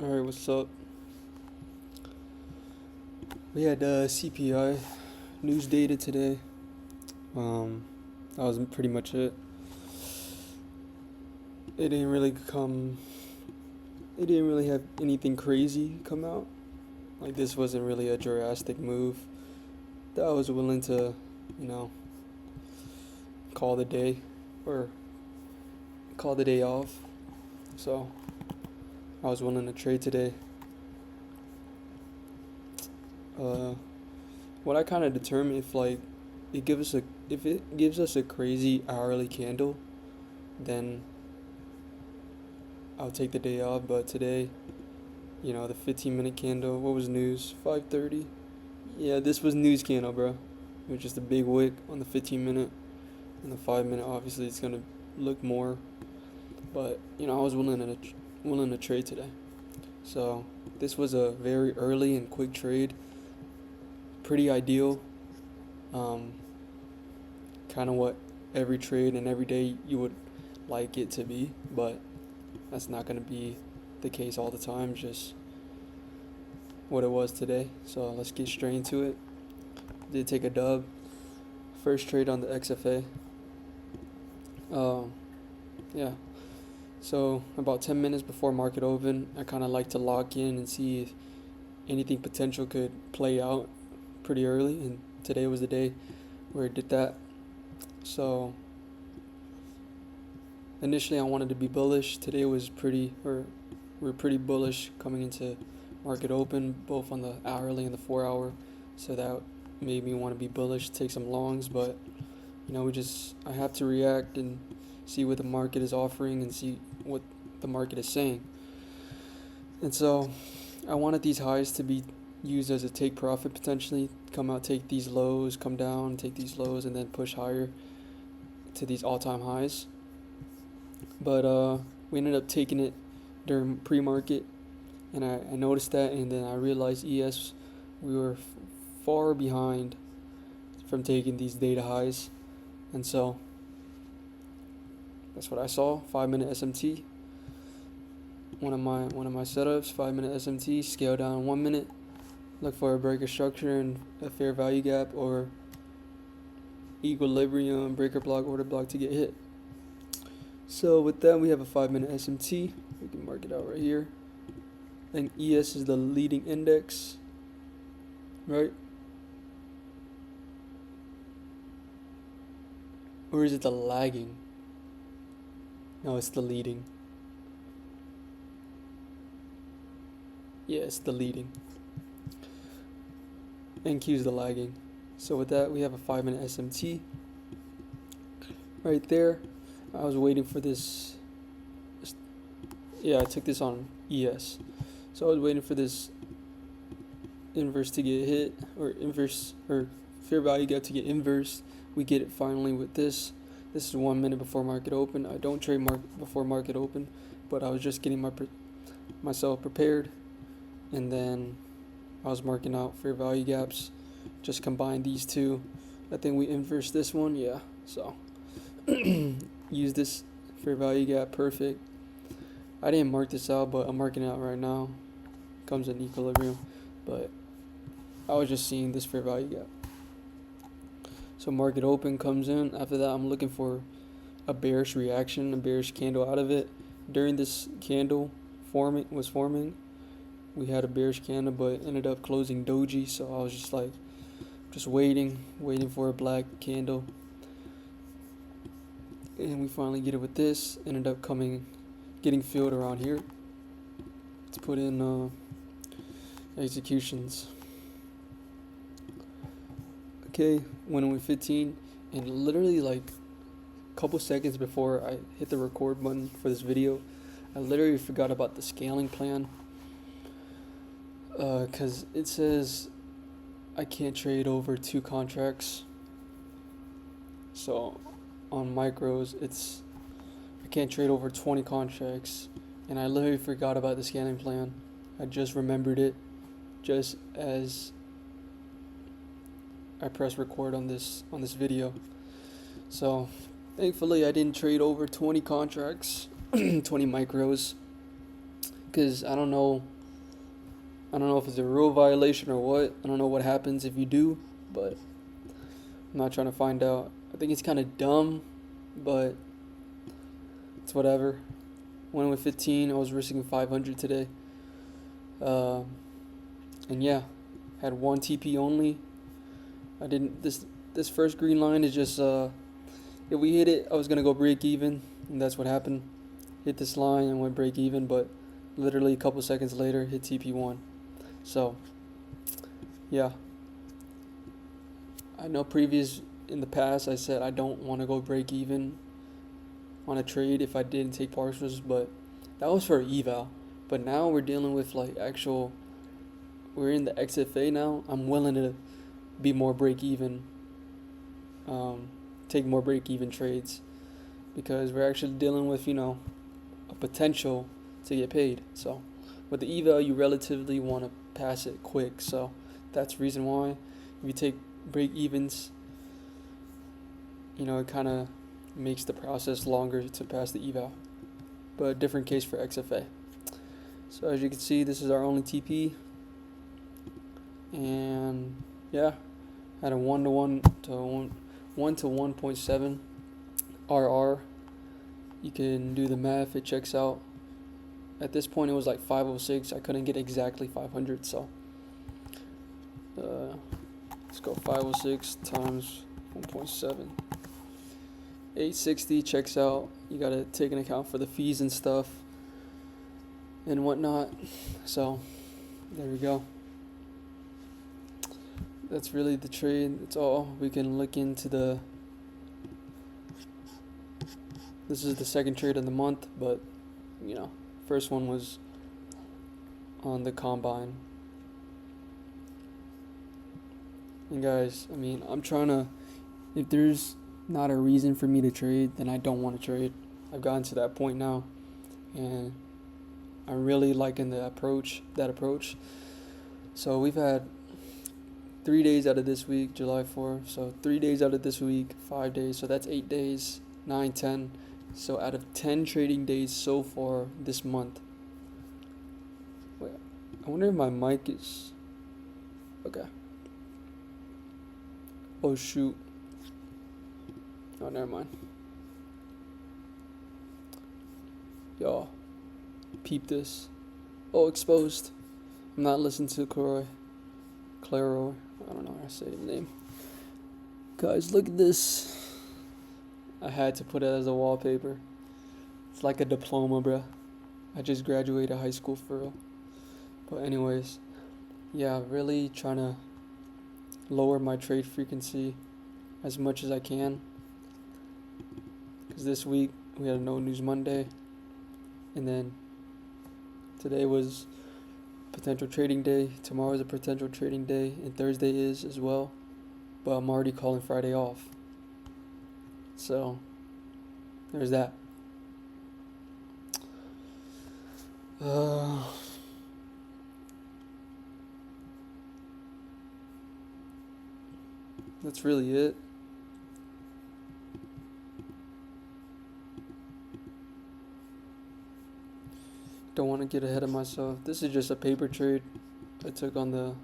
Alright, what's up? We had CPI news data today. That was pretty much it. It didn't really come. It didn't really have anything crazy come out. Like this wasn't really a drastic move that I was willing to, you know, call the day or call the day off. So I was willing to trade today. Uh, what I kind of determine if it gives us a crazy hourly candle, then I'll take the day off. But today, the 15-minute candle. What was news? 5:30. Yeah, this was news candle, bro. It was just a big wick on the 15-minute, and the 5-minute. Obviously, it's gonna look more. But I was willing to trade today. So this was a very early and quick trade. Pretty ideal. Um, Kind of what every trade and every day you would like it to be, but that's not going to be the case all the time, just what it was today. So let's get straight into it. Did take a dub. First trade on the XFA. Yeah. So about 10 minutes before market open, I kind of like to lock in and see if anything potential could play out pretty early, and today was the day where it did that. So initially I wanted to be bullish. Today was we're pretty bullish coming into market open, both on the hourly and the 4 hour. So that made me want to be bullish, take some longs, but I have to react and see what the market is offering and see what the market is saying. And so I wanted these highs to be used as a take profit potentially, come out, take these lows, come down, take these lows, and then push higher to these all-time highs. But we ended up taking it during pre-market, and I noticed that, and then I realized we were far behind from taking these data highs, and so that's what I saw. 5-minute SMT, one of my setups. 5-minute SMT, scale down 1 minute, look for a breaker structure and a fair value gap or equilibrium, breaker block, order block to get hit. So with that, we have a 5-minute SMT. We can mark it out right here. And ES is the leading index, right? Or is it the lagging? No, it's the leading. Yeah, it's the leading. NQ is the lagging. So with that, we have a 5-minute SMT right there. I was waiting for this. Yeah, I took this on ES. So I was waiting for this inverse to get hit, or inverse, or fair value gap to get inverse. We get it finally with this. This is 1 minute before market open. I don't trade before market open, but I was just getting myself prepared, and then I was marking out fair value gaps. Just combine these two. I think we inverse this one, yeah. So use this fair value gap, perfect. I didn't mark this out, but I'm marking it out right now. Comes in equilibrium, but I was just seeing this fair value gap. So market open comes in. After that, I'm looking for a bearish reaction, a bearish candle out of it. During this candle forming, we had a bearish candle, but ended up closing doji. So I was just waiting for a black candle, and we finally get it with this. Ended up getting filled around here. Let's put in executions. Okay, went in with 15, and literally like a couple seconds before I hit the record button for this video, I literally forgot about the scaling plan, because it says I can't trade over 2 contracts. So on micros, I can't trade over 20 contracts, and I literally forgot about the scaling plan. I just remembered it just as I press record on this video. So thankfully I didn't trade over 20 contracts, 20 micros. because I don't know if it's a rule violation or what. I don't know what happens if you do, but I'm not trying to find out. I think it's kind of dumb, but it's whatever. Went with 15. I was risking 500 today. Um, and yeah, had one TP only. I didn't. This first green line is just if we hit it, I was gonna go break even, and that's what happened. Hit this line and went break even, but literally a couple seconds later, hit TP1. So yeah, I know in the past I said I don't want to go break even on a trade if I didn't take partials, but that was for eval. But now we're dealing with like actual. We're in the XFA now. I'm willing to be more break even, take more break even trades because we're actually dealing with a potential to get paid. So with the eval, you relatively want to pass it quick. So that's the reason why if you take break evens, it kind of makes the process longer to pass the eval. But a different case for XFA. So as you can see, this is our only TP, and yeah, had a 1 to 1.7 RR. You can do the math; it checks out. At this point, it was like 506. I couldn't get exactly 500, so let's go 506 times 1.7. 860 checks out. You gotta take into account for the fees and stuff and whatnot. So there we go. That's really the trade. That's all. We can look into this is the second trade of the month, but first one was on the combine. And guys, I'm trying to, if there's not a reason for me to trade, then I don't want to trade. I've gotten to that point now, and I'm really liking that approach. So we've had 3 days out of this week, July 4th. So 3 days out of this week, 5 days. So that's 8 days, 9, 10. So out of 10 trading days so far this month. Wait, I wonder if my mic is okay. Oh shoot. Oh, never mind. Y'all, peep this. Oh, exposed. I'm not listening to Claro. I don't know how to say his name. Guys, look at this. I had to put it as a wallpaper. It's like a diploma, bruh. I just graduated high school for real. But anyways, yeah, really trying to lower my trade frequency as much as I can. Because this week we had a No News Monday. And then today was potential trading day. Tomorrow is a potential trading day. And Thursday is as well. But I'm already calling Friday off. So there's that. That's really it. Don't want to get ahead of myself. This is just a paper trade I took on the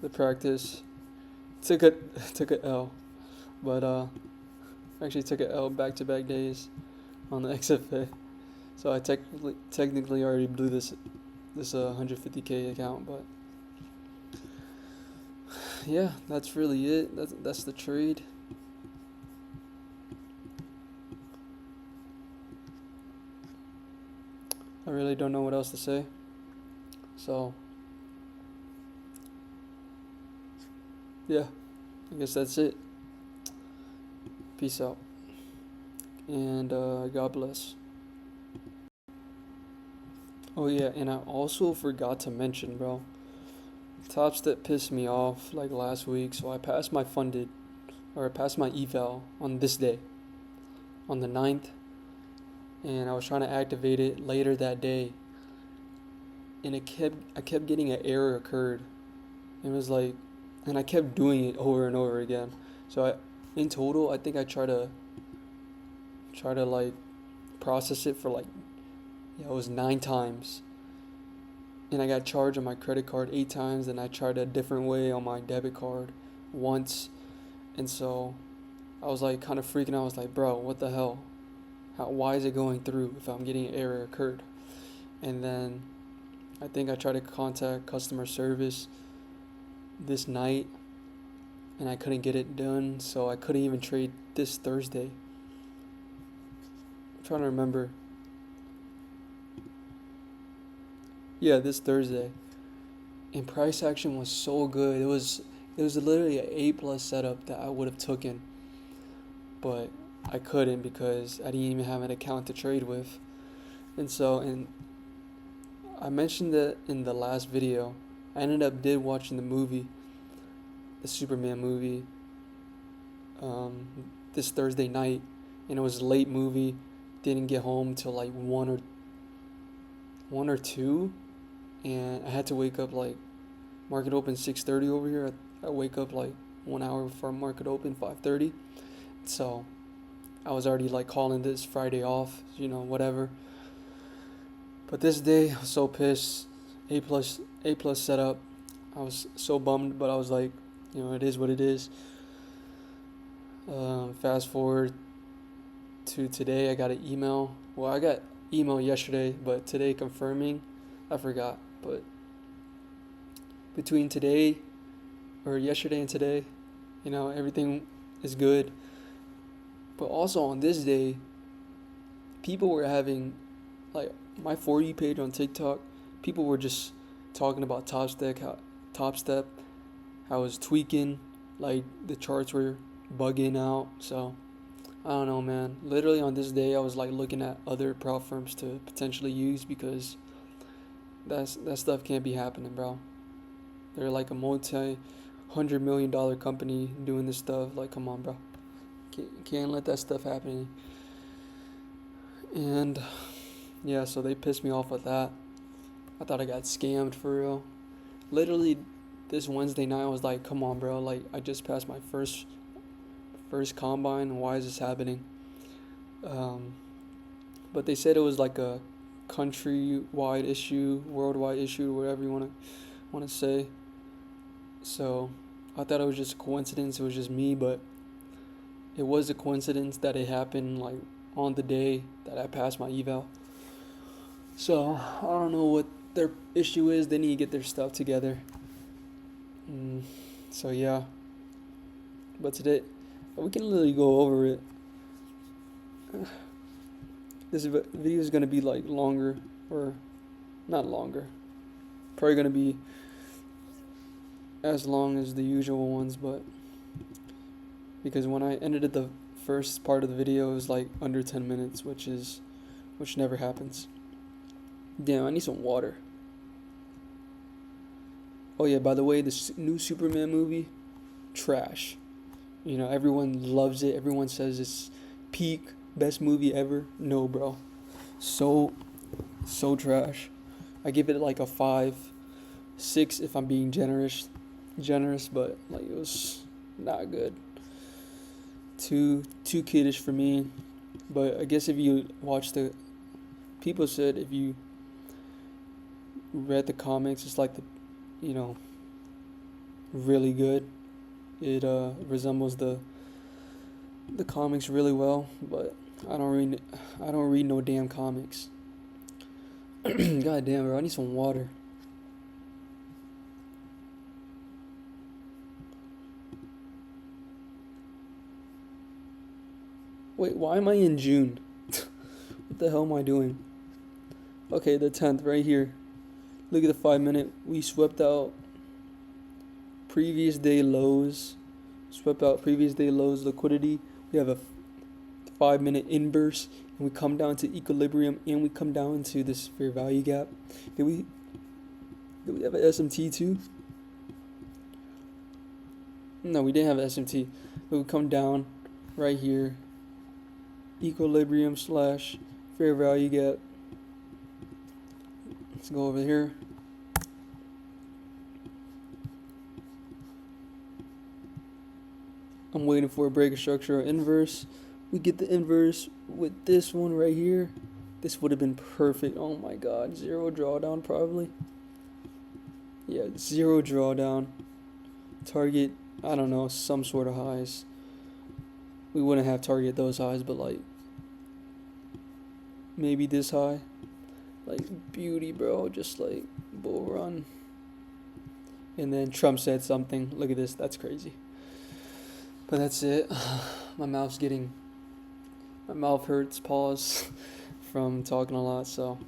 practice. Took a L, but actually took a L back-to-back days on the XFA. So I technically already blew this 150K account, but yeah, that's really it. That's the trade. I really don't know what else to say. So yeah, I guess that's it. Peace out. And God bless. Oh yeah, and I also forgot to mention, bro. Top step pissed me off like last week, so I passed my eval on this day, on the 9th, and I was trying to activate it later that day, and I kept getting an error occurred. It was like, and I kept doing it over and over again. So in total, I think I try to like process it for like, it was 9 times, and I got charged on my credit card 8 times, and I tried a different way on my debit card once. And so I was like kind of freaking out. I was like, bro, what the hell? Why is it going through if I'm getting an error occurred? And then I think I tried to contact customer service this night, and I couldn't get it done, so I couldn't even trade this Thursday. I'm trying to remember. Yeah, this Thursday. And price action was so good. It was literally an A+ setup that I would have taken, but I couldn't because I didn't even have an account to trade with. And I mentioned that in the last video. I ended up watching the movie, the Superman movie, this Thursday night, and it was a late movie. Didn't get home till like one or two, and I had to wake up like market open 6:30 over here. I wake up like 1 hour before market open, 5:30. So I was already like calling this Friday off, whatever. But this day I was so pissed. A plus setup. I was so bummed, but I was like, it is what it is. Fast forward to today, I got an email. Well, I got email yesterday, but today confirming, I forgot. But between yesterday and today, everything is good. But also on this day, people were having, like, my For You page on TikTok, people were just talking about Top Step, how it was tweaking, like the charts were bugging out. So I don't know, man. Literally on this day, I was like looking at other prop firms to potentially use because that stuff can't be happening, bro. They're like a multi-$100 million company doing this stuff. Like, come on, bro. Can't let that stuff happen. And yeah, so they pissed me off with that. I thought I got scammed for real. Literally, this Wednesday night, I was like, come on, bro. Like, I just passed my first combine. Why is this happening? But they said it was like a countrywide issue, worldwide issue, whatever you want to say. So I thought it was just a coincidence. It was just me, but it was a coincidence that it happened like on the day that I passed my eval. So I don't know what their issue is. They need to get their stuff together. So yeah. But today, we can literally go over it. This video is gonna be like longer, or not longer. Probably gonna be as long as the usual ones, but because when I ended the first part of the video, it was like under 10 minutes, which never happens. Damn, I need some water. Oh yeah, by the way, this new Superman movie, trash. Everyone loves it. Everyone says it's peak, best movie ever. No, bro. So trash. I give it like a 5, 6 if I'm being generous, but like it was not good. Too kiddish for me. But I guess if you watch people said if you read the comics, it's like really good. It resembles the comics really well, but I don't read no damn comics. God damn, bro, I need some water. Wait, why am I in June? What the hell am I doing? Okay, the 10th right here. Look at the 5-minute. We swept out previous day lows. Liquidity. We have a 5-minute inverse, and we come down to equilibrium, and we come down to this fair value gap. Did we have an SMT too? No, we didn't have an SMT. But we come down right here. Equilibrium / fair value gap. Let's go over here. I'm waiting for a break of structure or inverse. We get the inverse with this one right here. This would have been perfect. Oh my god, 0 drawdown probably. Yeah, 0 drawdown. Target, I don't know, some sort of highs. We wouldn't have target those highs, but like maybe this high. Like beauty, bro. Just like bull run. And then Trump said something. Look at this. That's crazy. But that's it. My mouth hurts. Pause from talking a lot. So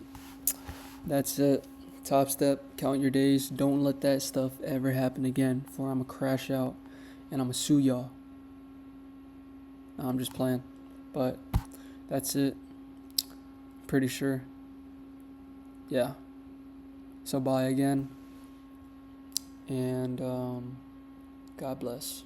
that's it. Top step. Count your days. Don't let that stuff ever happen again. For I'm gonna crash out and I'm gonna sue y'all. No, I'm just playing. But that's it. Pretty sure. Yeah. So bye again. And God bless.